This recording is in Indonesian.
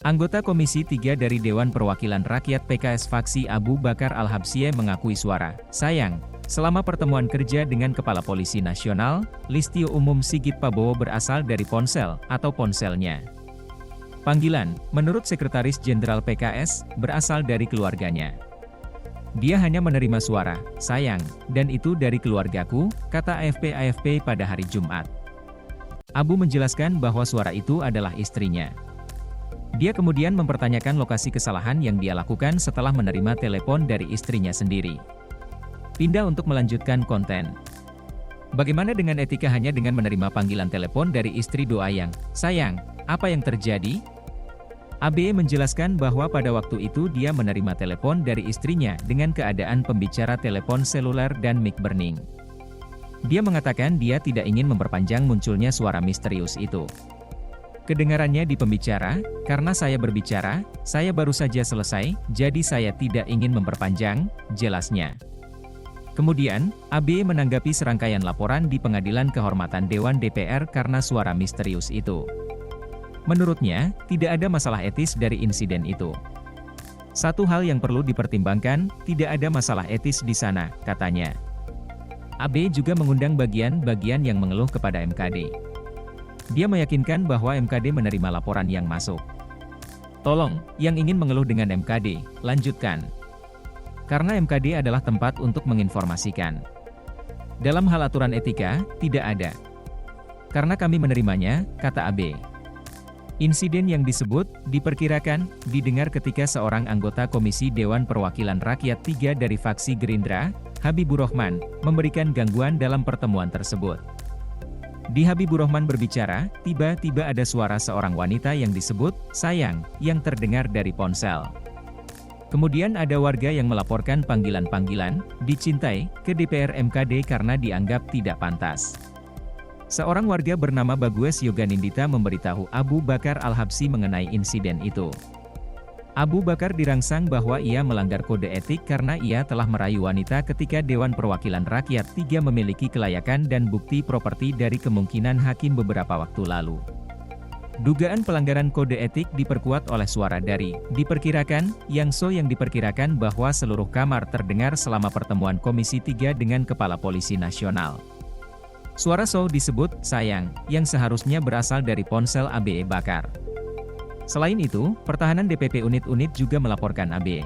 Anggota Komisi 3 dari Dewan Perwakilan Rakyat PKS Faksi Abu Bakar Al-Habsyi mengakui suara, sayang, selama pertemuan kerja dengan Kepala Polisi Nasional, Listio Umum Sigit Prabowo berasal dari ponsel atau ponselnya. Panggilan, menurut Sekretaris Jenderal PKS, berasal dari keluarganya. Dia hanya menerima suara, sayang, dan itu dari keluargaku, kata AFP pada hari Jumat. Abu menjelaskan bahwa suara itu adalah istrinya. Dia kemudian mempertanyakan lokasi kesalahan yang dia lakukan setelah menerima telepon dari istrinya sendiri. Pindah untuk melanjutkan konten. Bagaimana dengan etika hanya dengan menerima panggilan telepon dari istri doa yang, sayang, apa yang terjadi? ABE menjelaskan bahwa pada waktu itu dia menerima telepon dari istrinya dengan keadaan pembicara telepon seluler dan mic burning. Dia mengatakan dia tidak ingin memperpanjang munculnya suara misterius itu. Kedengarannya di pembicara, karena saya berbicara, saya baru saja selesai, jadi saya tidak ingin memperpanjang, jelasnya. Kemudian, ABE menanggapi serangkaian laporan di Pengadilan Kehormatan Dewan DPR karena suara misterius itu. Menurutnya, tidak ada masalah etis dari insiden itu. Satu hal yang perlu dipertimbangkan, tidak ada masalah etis di sana, katanya. ABE juga mengundang bagian-bagian yang mengeluh kepada MKD. Dia meyakinkan bahwa MKD menerima laporan yang masuk. Tolong, yang ingin mengeluh dengan MKD, lanjutkan. Karena MKD adalah tempat untuk menginformasikan. Dalam hal aturan etika, tidak ada. Karena kami menerimanya, kata AB. Insiden yang disebut, diperkirakan, didengar ketika seorang anggota Komisi Dewan Perwakilan Rakyat 3 dari faksi Gerindra, Habibur Rahman, memberikan gangguan dalam pertemuan tersebut. Di Habibur Rahman berbicara, tiba-tiba ada suara seorang wanita yang disebut, sayang, yang terdengar dari ponsel. Kemudian ada warga yang melaporkan panggilan-panggilan, dicintai, ke DPR MKD karena dianggap tidak pantas. Seorang warga bernama Bagues Yoganindita memberitahu Abu Bakar Al-Habsyi mengenai insiden itu. Abu Bakar dirangsang bahwa ia melanggar kode etik karena ia telah merayu wanita ketika Dewan Perwakilan Rakyat 3 memiliki kelayakan dan bukti properti dari kemungkinan hakim beberapa waktu lalu. Dugaan pelanggaran kode etik diperkuat oleh suara dari, diperkirakan, yang diperkirakan bahwa seluruh kamar terdengar selama pertemuan Komisi 3 dengan Kepala Polisi Nasional. Suara disebut, sayang, yang seharusnya berasal dari ponsel ABE Bakar. Selain itu, pertahanan DPP unit-unit juga melaporkan ABE.